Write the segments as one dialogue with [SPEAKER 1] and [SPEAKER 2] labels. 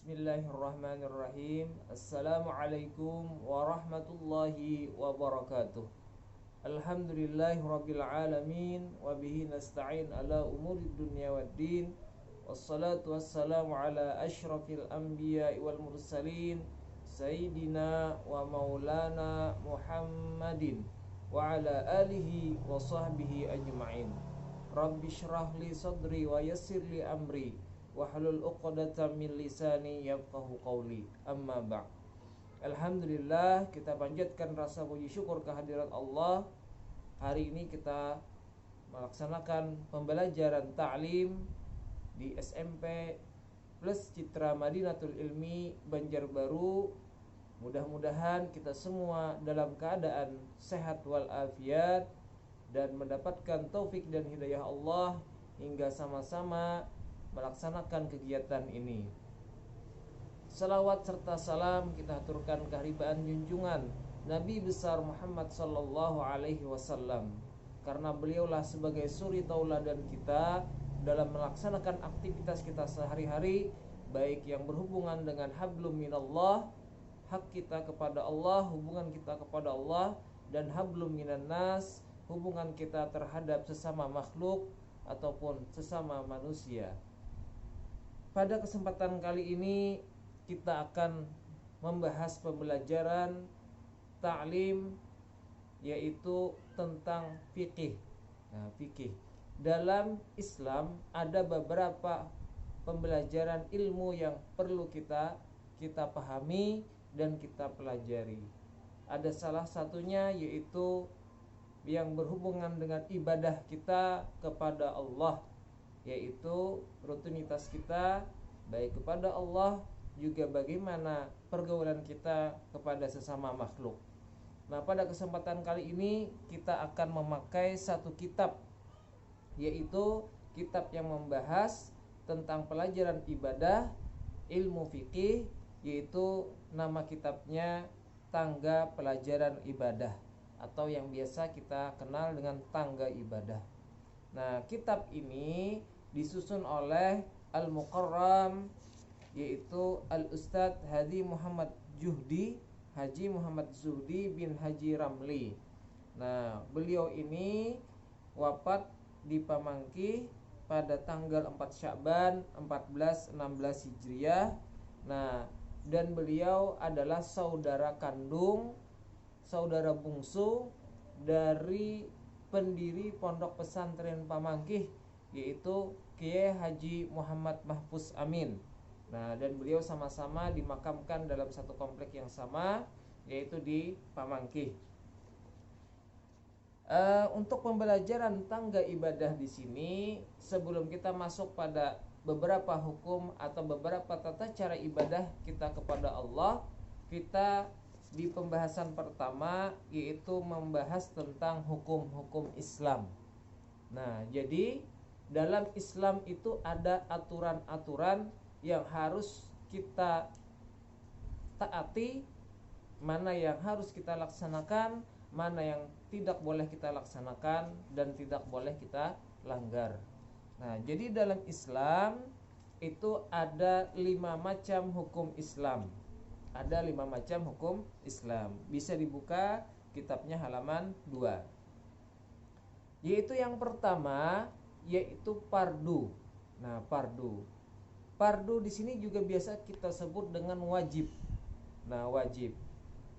[SPEAKER 1] Bismillahirrahmanirrahim. Assalamualaikum warahmatullahi wabarakatuh. Alhamdulillahirabbil alamin wa bihi nasta'in ala umurid dunya waddin. Wassalatu wassalamu ala asyrafil anbiya'i wal mursalin sayyidina wa maulana Muhammadin wa ala alihi wa sahbihi ajma'in. Rabbi shrah li sadri wa yassir li amri wahlul 'uqdatam min lisani yafqahu qawli. Amma ba'd. Alhamdulillah, kita panjatkan rasa puji syukur kehadirat Allah. Hari ini kita melaksanakan pembelajaran ta'lim di SMP Plus Citra Madinatul Ilmi Banjarbaru. Mudah-mudahan kita semua dalam keadaan sehat walafiat dan mendapatkan taufik dan hidayah Allah hingga sama-sama melaksanakan kegiatan ini. Salawat serta salam kita aturkan keharibaan junjungan Nabi besar Muhammad sallallahu alaihi wasallam, karena beliaulah sebagai suri tauladan kita dalam melaksanakan aktivitas kita sehari-hari, baik yang berhubungan dengan hablum minallah, hak kita kepada Allah, hubungan kita kepada Allah, dan hablum minan nas, hubungan kita terhadap sesama makhluk ataupun sesama manusia. Pada kesempatan kali ini kita akan membahas pembelajaran ta'lim, yaitu tentang fikih. Nah, fikih. Dalam Islam ada beberapa pembelajaran ilmu yang perlu kita pahami dan kita pelajari. Ada salah satunya yaitu yang berhubungan dengan ibadah kita kepada Allah, yaitu rutinitas kita baik kepada Allah, juga bagaimana pergaulan kita kepada sesama makhluk. Nah, pada kesempatan kali ini kita akan memakai satu kitab, yaitu kitab yang membahas tentang pelajaran ibadah, ilmu fikih, yaitu nama kitabnya Tangga Pelajaran Ibadah, atau yang biasa kita kenal dengan Tangga Ibadah. Nah, kitab ini disusun oleh Al-Muqarram, yaitu Al-Ustadz Haji Muhammad Zuhdi bin Haji Ramli. Nah, beliau ini wafat di Pamangkih pada tanggal 4 Sya'ban 1416 Hijriah. Nah, dan beliau adalah saudara kandung, saudara bungsu dari pendiri Pondok Pesantren Pamangkih, yaitu Kiai Haji Muhammad Mahfuz Amin. Nah, dan beliau sama-sama dimakamkan dalam satu komplek yang sama, yaitu di Pamangkih. Untuk pembelajaran tangga ibadah di sini, sebelum kita masuk pada beberapa hukum atau beberapa tata cara ibadah kita kepada Allah, kita di pembahasan pertama yaitu membahas tentang hukum-hukum Islam. Nah, jadi dalam Islam itu ada aturan-aturan yang harus kita taati, mana yang harus kita laksanakan, mana yang tidak boleh kita laksanakan dan tidak boleh kita langgar. Nah, jadi dalam Islam itu ada 5 macam hukum Islam. Ada 5 macam hukum Islam. Bisa dibuka kitabnya halaman 2. Yaitu yang pertama yaitu fardu. Nah, fardu di sini juga biasa kita sebut dengan wajib. Nah, wajib.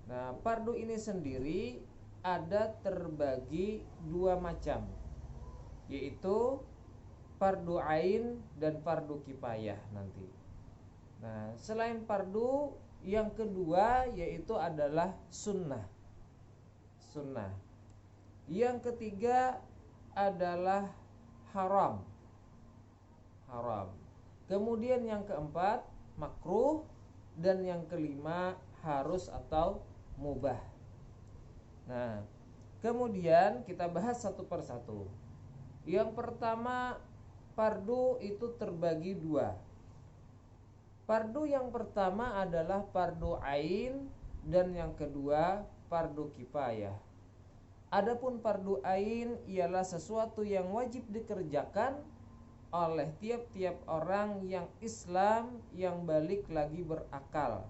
[SPEAKER 1] Nah, fardu ini sendiri ada terbagi 2 macam, yaitu fardu ain dan fardu kifayah nanti. Nah, selain fardu, yang kedua yaitu adalah sunnah. Yang ketiga adalah haram. Kemudian yang keempat makruh, dan yang kelima harus atau mubah. Nah, kemudian kita bahas satu persatu. Yang pertama, fardu itu terbagi 2. Fardu yang pertama adalah fardu ain, dan yang kedua fardu kifayah. Adapun fardu ain ialah sesuatu yang wajib dikerjakan oleh tiap-tiap orang yang Islam yang balik lagi berakal.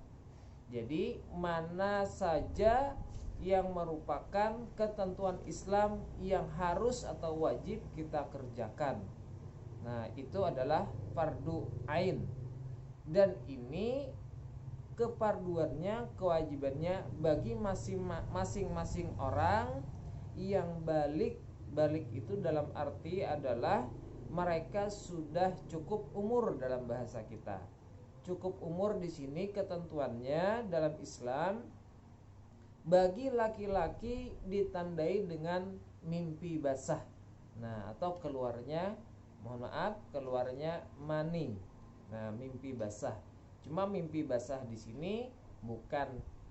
[SPEAKER 1] Jadi mana saja yang merupakan ketentuan Islam yang harus atau wajib kita kerjakan. Nah, itu adalah fardu ain. Dan ini keparduannya, kewajibannya bagi masing-masing orang yang balik. Balik itu dalam arti adalah mereka sudah cukup umur dalam bahasa kita. Cukup umur di sini ketentuannya dalam Islam bagi laki-laki ditandai dengan mimpi basah. Nah, atau keluarnya, mohon maaf, keluarnya mani. Nah, mimpi basah. Cuma mimpi basah di sini bukan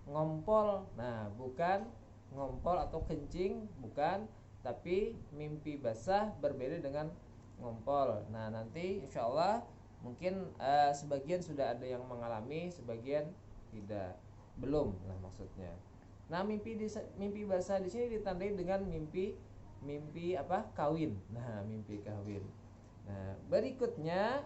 [SPEAKER 1] ngompol. Nah, bukan ngompol atau kencing, bukan, tapi mimpi basah berbeda dengan ngompol. Nah, nanti insya Allah mungkin sebagian sudah ada yang mengalami, sebagian tidak, belum lah maksudnya. Nah, mimpi basah di sini ditandai dengan mimpi apa? Kawin. Nah, mimpi kawin. Nah, berikutnya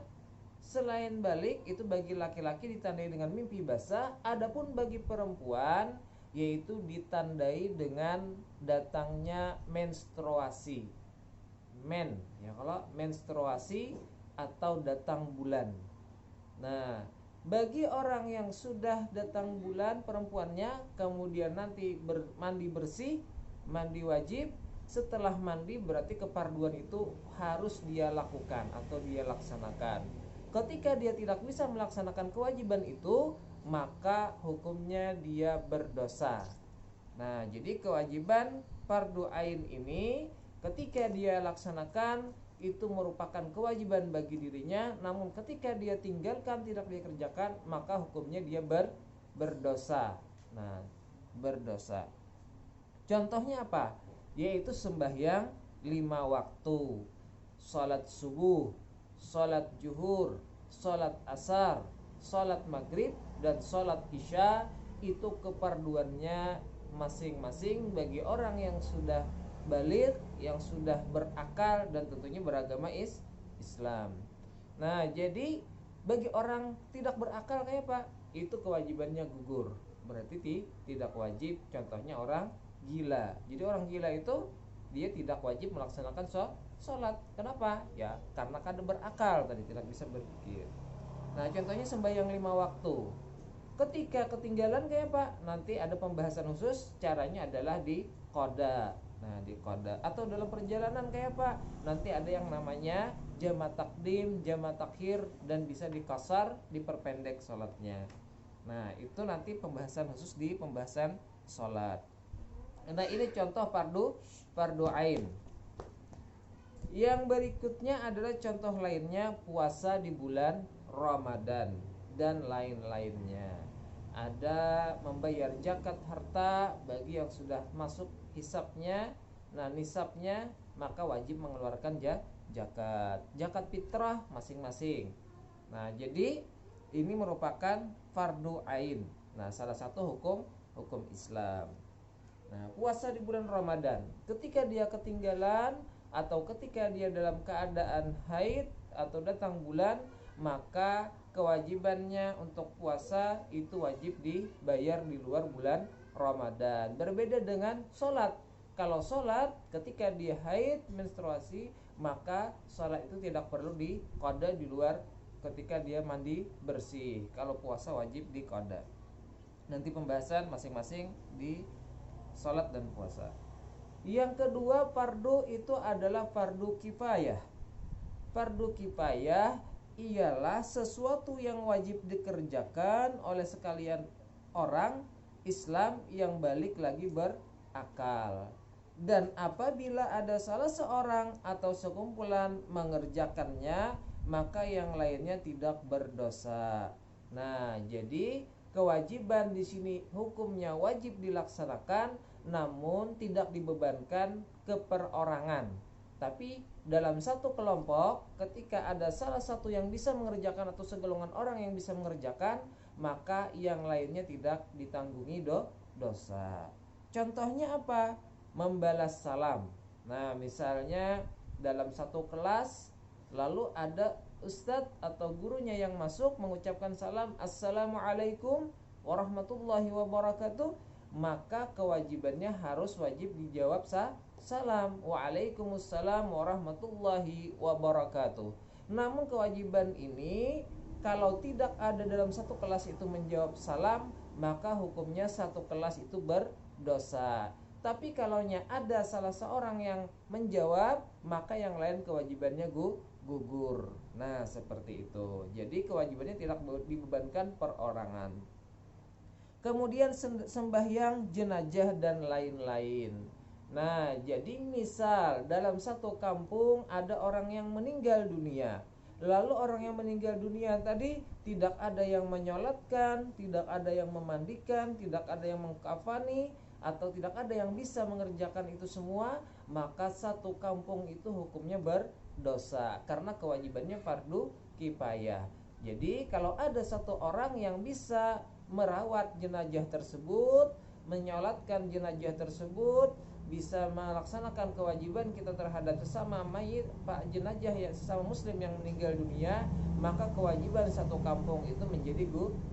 [SPEAKER 1] selain balik itu bagi laki-laki ditandai dengan mimpi basah, adapun bagi perempuan yaitu ditandai dengan datangnya menstruasi. Ya, kalau menstruasi atau datang bulan. Nah, bagi orang yang sudah datang bulan perempuannya, kemudian nanti mandi bersih, mandi wajib, setelah mandi berarti keparduan itu harus dia lakukan atau dia laksanakan. Ketika dia tidak bisa melaksanakan kewajiban itu, maka hukumnya dia berdosa. Nah, jadi kewajiban fardu ain ini ketika dia laksanakan itu merupakan kewajiban bagi dirinya, namun ketika dia tinggalkan, tidak dia kerjakan, maka hukumnya dia berdosa. Nah, berdosa. Contohnya apa? Yaitu sembahyang 5 waktu, salat subuh, salat zuhur, salat asar, salat maghrib, dan salat isya. Itu keparduannya masing-masing bagi orang yang sudah baligh, yang sudah berakal dan tentunya beragama Islam. Nah, jadi bagi orang tidak berakal kayak apa? Itu kewajibannya gugur. Berarti tidak wajib. Contohnya orang gila. Jadi orang gila itu dia tidak wajib melaksanakan sholat. Kenapa? Ya karena kada berakal tadi, tidak bisa berpikir. Nah, contohnya sembahyang 5 waktu. Ketika ketinggalan kayak apa? Nanti ada pembahasan khusus. Caranya adalah di qada. Nah, di qada. Atau dalam perjalanan kayak apa? Nanti ada yang namanya jama' takdim, jama' takhir, dan bisa dikasar, diperpendek sholatnya. Nah, itu nanti pembahasan khusus di pembahasan sholat. Nah, ini contoh fardu ain. Yang berikutnya adalah contoh lainnya puasa di bulan Ramadan dan lain-lainnya. Ada membayar zakat harta bagi yang sudah masuk hisabnya. Nah, nisabnya maka wajib mengeluarkan zakat fitrah masing-masing. Nah, jadi ini merupakan fardu ain. Nah, salah satu hukum Islam. Nah, puasa di bulan Ramadan, ketika dia ketinggalan atau ketika dia dalam keadaan haid atau datang bulan, maka kewajibannya untuk puasa itu wajib dibayar di luar bulan Ramadan. Berbeda dengan sholat. Kalau sholat ketika dia haid menstruasi, maka sholat itu tidak perlu diqada di luar ketika dia mandi bersih. Kalau puasa wajib diqada. Nanti pembahasan masing-masing di sholat dan puasa. Yang kedua, fardu itu adalah fardu kifayah. Fardu kifayah ialah sesuatu yang wajib dikerjakan oleh sekalian orang Islam yang balik lagi berakal. Dan apabila ada salah seorang atau sekumpulan mengerjakannya, maka yang lainnya tidak berdosa. Nah, jadi kewajiban di sini hukumnya wajib dilaksanakan, namun tidak dibebankan ke perorangan. Tapi dalam satu kelompok, ketika ada salah satu yang bisa mengerjakan atau segolongan orang yang bisa mengerjakan, maka yang lainnya tidak ditanggungi dosa. Contohnya apa? Membalas salam. Nah, misalnya dalam satu kelas lalu ada ustadz atau gurunya yang masuk mengucapkan salam, assalamualaikum warahmatullahi wabarakatuh, maka kewajibannya harus wajib dijawab salam, waalaikumsalam warahmatullahi wabarakatuh. Namun kewajiban ini kalau tidak ada dalam satu kelas itu menjawab salam, maka hukumnya satu kelas itu berdosa. Tapi kalaunya ada salah seorang yang menjawab, maka yang lain kewajibannya gugur. Nah, seperti itu. Jadi kewajibannya tidak dibebankan perorangan. Kemudian sembahyang jenazah dan lain-lain. Nah, jadi misal dalam satu kampung ada orang yang meninggal dunia. Lalu orang yang meninggal dunia tadi tidak ada yang menyolatkan, tidak ada yang memandikan, tidak ada yang mengkafani, atau tidak ada yang bisa mengerjakan itu semua, maka satu kampung itu hukumnya berdosa karena kewajibannya fardu kifayah. Jadi kalau ada satu orang yang bisa merawat jenazah tersebut, menyolatkan jenazah tersebut, bisa melaksanakan kewajiban kita terhadap sesama mayit pak jenazah yang sesama muslim yang meninggal dunia, maka kewajiban satu kampung itu menjadi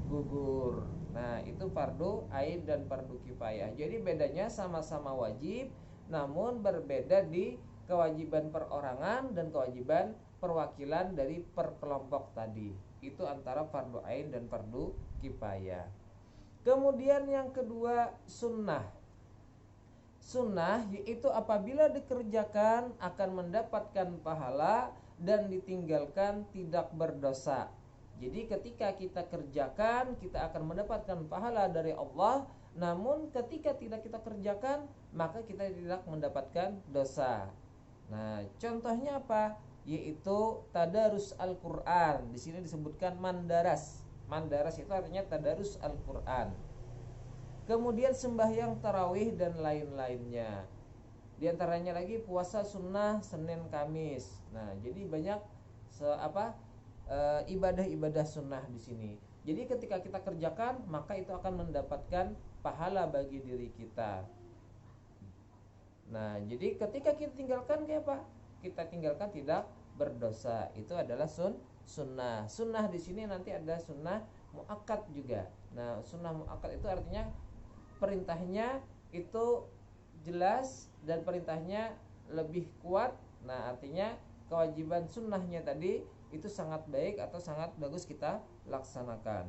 [SPEAKER 1] gugur. Nah, itu fardu ain dan fardu kifayah. Jadi bedanya sama-sama wajib, namun berbeda di kewajiban perorangan dan kewajiban perwakilan dari perkelompok tadi. Itu antara fardu ain dan fardu kifayah. Kemudian yang kedua, sunnah. Sunnah yaitu apabila dikerjakan akan mendapatkan pahala dan ditinggalkan tidak berdosa. Jadi ketika kita kerjakan kita akan mendapatkan pahala dari Allah, namun ketika tidak kita kerjakan maka kita tidak mendapatkan dosa. Nah, contohnya apa? Yaitu tadarus Al-Qur'an. Di sini disebutkan mandaras. Mandaras itu artinya tadarus Al-Qur'an. Kemudian sembahyang tarawih dan lain-lainnya. Di antaranya lagi puasa sunnah Senin Kamis. Nah, jadi banyak ibadah-ibadah sunnah di sini. Jadi ketika kita kerjakan maka itu akan mendapatkan pahala bagi diri kita. Nah, jadi ketika kita tinggalkan kayak apa? Kita tinggalkan tidak berdosa. Itu adalah sunnah. Sunnah di sini nanti ada sunnah muakkad juga. Nah, sunnah muakkad itu artinya perintahnya itu jelas dan perintahnya lebih kuat. Nah, artinya kewajiban sunnahnya tadi itu sangat baik atau sangat bagus kita laksanakan.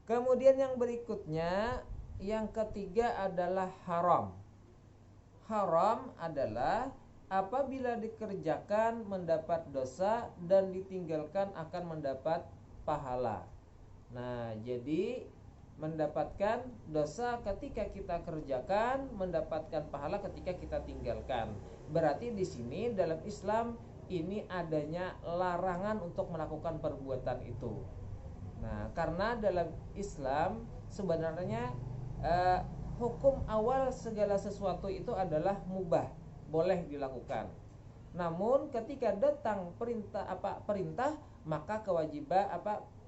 [SPEAKER 1] Kemudian yang berikutnya, yang ketiga adalah haram. Haram adalah apabila dikerjakan mendapat dosa dan ditinggalkan akan mendapat pahala. Nah, jadi mendapatkan dosa ketika kita kerjakan, mendapatkan pahala ketika kita tinggalkan. Berarti di sini dalam Islam ini adanya larangan untuk melakukan perbuatan itu. Nah, karena dalam Islam sebenarnya hukum awal segala sesuatu itu adalah mubah, boleh dilakukan. Namun ketika datang perintah maka kewajiban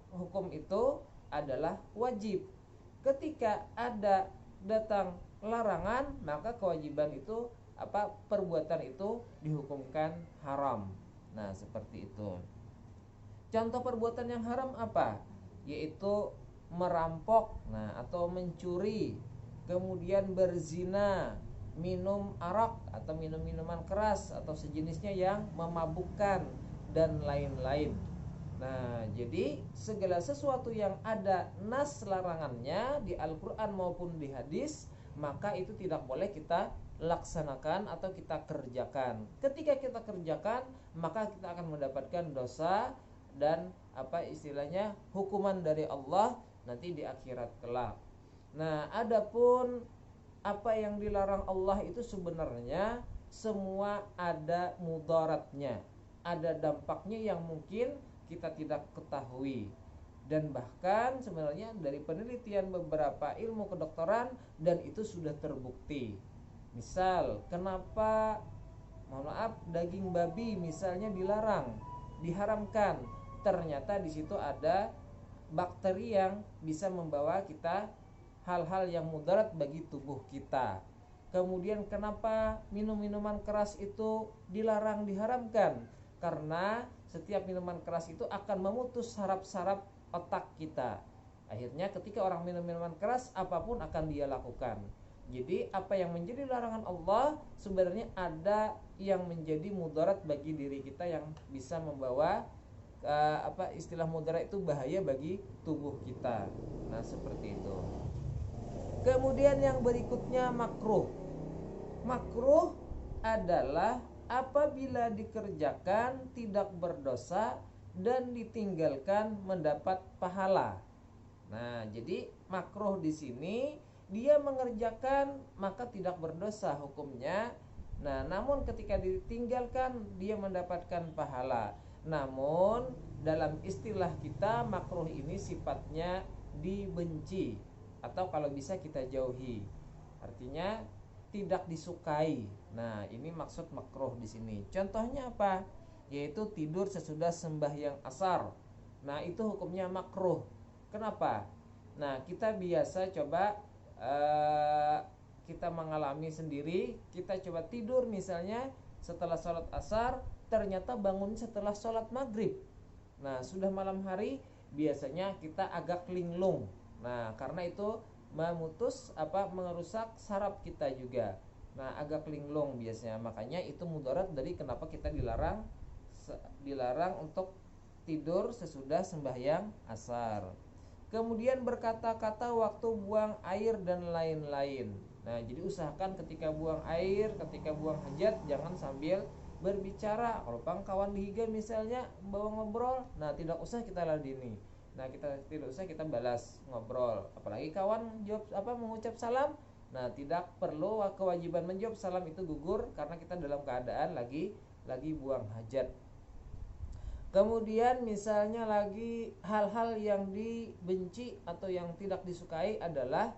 [SPEAKER 1] hukum itu adalah wajib. Ketika ada datang larangan maka kewajiban itu perbuatan itu dihukumkan haram. Nah, seperti itu. Contoh perbuatan yang haram apa? Yaitu merampok, atau mencuri, kemudian berzina, minum arak atau minum minuman keras atau sejenisnya yang memabukkan dan lain-lain. Nah, jadi segala sesuatu yang ada nas larangannya di Al-Qur'an maupun di hadis, maka itu tidak boleh kita laksanakan atau kita kerjakan. Ketika kita kerjakan, maka kita akan mendapatkan dosa dan hukuman dari Allah nanti di akhirat kelak. Nah, adapun apa yang dilarang Allah itu sebenarnya semua ada mudaratnya, ada dampaknya yang mungkin kita tidak ketahui. Dan bahkan sebenarnya dari penelitian beberapa ilmu kedokteran dan itu sudah terbukti. Misal, kenapa daging babi misalnya diharamkan? Ternyata di situ ada bakteri yang bisa membawa kita hal-hal yang mudarat bagi tubuh kita. Kemudian kenapa minum minuman keras itu diharamkan? Karena setiap minuman keras itu akan memutus saraf-saraf otak kita. Akhirnya ketika orang minum minuman keras, apapun akan dia lakukan. Jadi apa yang menjadi larangan Allah sebenarnya ada yang menjadi mudarat bagi diri kita yang bisa membawa istilah mudarat itu bahaya bagi tubuh kita. Nah, seperti itu. Kemudian yang berikutnya makruh. Makruh adalah apabila dikerjakan tidak berdosa dan ditinggalkan mendapat pahala. Nah, jadi makruh di sini dia mengerjakan maka tidak berdosa hukumnya. Nah, namun ketika ditinggalkan dia mendapatkan pahala. Namun dalam istilah kita makruh ini sifatnya dibenci atau kalau bisa kita jauhi. Artinya tidak disukai. Nah, ini maksud makruh di sini. Contohnya apa? Yaitu tidur sesudah sembahyang asar. Nah, itu hukumnya makruh. Kenapa? Nah, kita biasa coba kita mengalami sendiri. Kita coba tidur misalnya setelah sholat asar, ternyata bangun setelah sholat maghrib. Nah, sudah malam hari biasanya kita agak linglung. Nah, karena itu merusak saraf kita juga. Nah, agak linglung biasanya. Makanya itu mudarat dari kenapa kita dilarang untuk tidur sesudah sembahyang asar. Kemudian berkata-kata waktu buang air dan lain-lain. Nah, jadi usahakan ketika buang air, ketika buang hajat jangan sambil berbicara. Kalau kawan dihiga misalnya bawa ngobrol, nah tidak usah kita ladeni. Nah, kita tidak usah kita balas ngobrol. Apalagi kawan mengucap salam, nah tidak perlu kewajiban menjawab salam itu gugur karena kita dalam keadaan lagi buang hajat. Kemudian misalnya lagi hal-hal yang dibenci atau yang tidak disukai adalah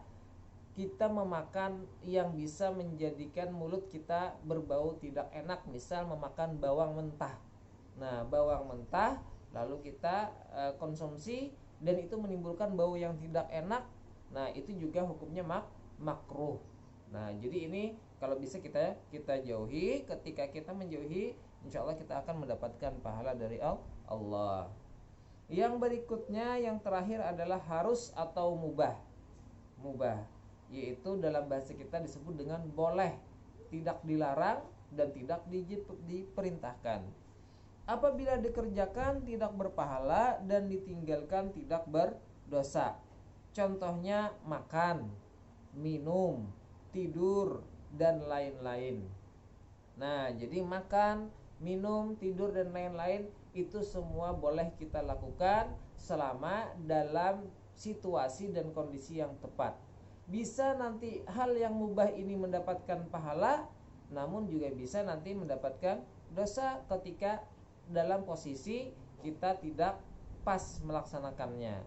[SPEAKER 1] kita memakan yang bisa menjadikan mulut kita berbau tidak enak. Misal memakan bawang mentah. Nah, bawang mentah lalu kita konsumsi dan itu menimbulkan bau yang tidak enak. Nah, itu juga hukumnya makruh. Nah, jadi ini kalau bisa kita jauhi. Ketika kita menjauhi, insya Allah kita akan mendapatkan pahala dari Allah. Yang berikutnya, yang terakhir adalah harus atau mubah. Mubah, yaitu dalam bahasa kita disebut dengan boleh, tidak dilarang dan tidak diperintahkan. Apabila dikerjakan tidak berpahala dan ditinggalkan tidak berdosa. Contohnya makan, minum, tidur, dan lain-lain. Nah, jadi makan, minum, tidur, dan lain-lain itu semua boleh kita lakukan selama dalam situasi dan kondisi yang tepat. Bisa nanti hal yang mubah ini mendapatkan pahala, namun juga bisa nanti mendapatkan dosa ketika dalam posisi kita tidak pas melaksanakannya.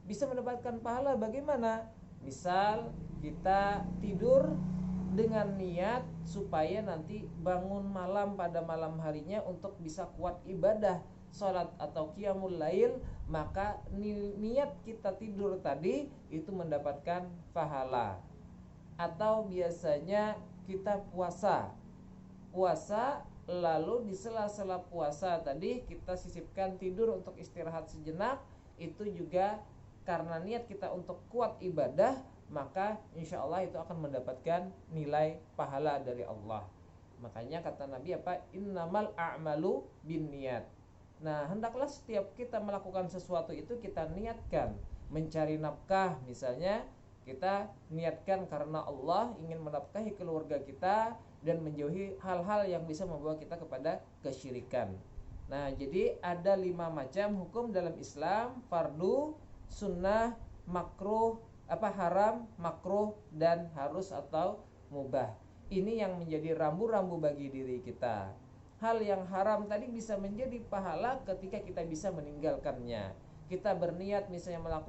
[SPEAKER 1] Bisa mendapatkan pahala bagaimana? Misal kita tidur dengan niat supaya nanti bangun malam pada malam harinya untuk bisa kuat ibadah sholat atau qiyamul lail, maka niat kita tidur tadi itu mendapatkan pahala. Atau biasanya kita puasa lalu di sela-sela puasa tadi kita sisipkan tidur untuk istirahat sejenak, itu juga karena niat kita untuk kuat ibadah, maka insya Allah itu akan mendapatkan nilai pahala dari Allah. Makanya kata Nabi innamal a'malu binniyat. Nah, hendaklah setiap kita melakukan sesuatu itu kita niatkan. Mencari nafkah misalnya, kita niatkan karena Allah ingin menafkahi keluarga kita dan menjauhi hal-hal yang bisa membawa kita kepada kesyirikan. Nah, jadi ada 5 macam hukum dalam Islam: fardu, sunnah, makruh, haram, makruh, dan harus atau mubah. Ini yang menjadi rambu-rambu bagi diri kita. Hal yang haram tadi bisa menjadi pahala ketika kita bisa meninggalkannya. Kita berniat misalnya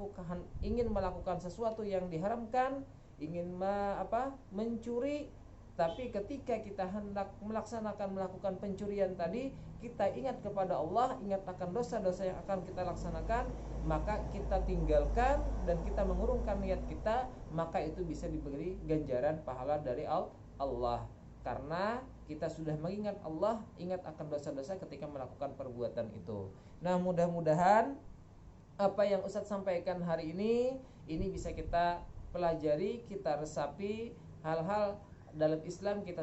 [SPEAKER 1] ingin melakukan sesuatu yang diharamkan, ingin mencuri, tapi ketika kita hendak melakukan pencurian tadi, kita ingat kepada Allah, ingat akan dosa-dosa yang akan kita laksanakan, maka kita tinggalkan dan kita mengurungkan niat kita, maka itu bisa diberi ganjaran pahala dari Allah. Karena kita sudah mengingat Allah, ingat akan dosa-dosa ketika melakukan perbuatan itu. Nah, mudah-mudahan apa yang Ustadz sampaikan hari ini bisa kita pelajari, kita resapi. Hal-hal dalam Islam kita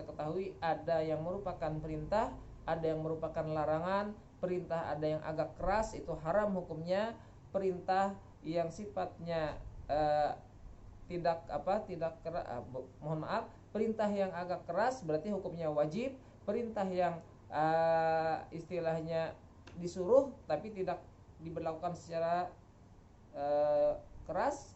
[SPEAKER 1] ketahui, ada yang merupakan perintah, ada yang merupakan larangan. Perintah ada yang agak keras, itu haram hukumnya. Perintah yang sifatnya perintah yang agak keras berarti hukumnya wajib. Perintah yang istilahnya disuruh tapi tidak diberlakukan secara keras,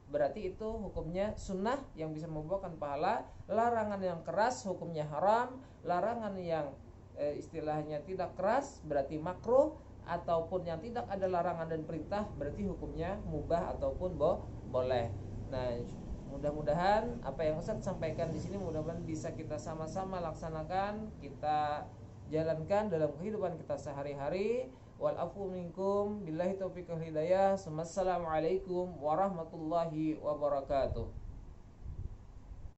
[SPEAKER 1] berarti itu hukumnya sunnah yang bisa membuahkan pahala. Larangan yang keras hukumnya haram. Larangan yang istilahnya tidak keras berarti makruh. Ataupun yang tidak ada larangan dan perintah berarti hukumnya mubah ataupun boleh. Nah, mudah-mudahan apa yang Ustaz sampaikan di sini mudah-mudahan bisa kita sama-sama laksanakan, kita jalankan dalam kehidupan kita sehari-hari. Wal afu minkum billahi taufiq wal hidayah. Assalamualaikum warahmatullahi wabarakatuh.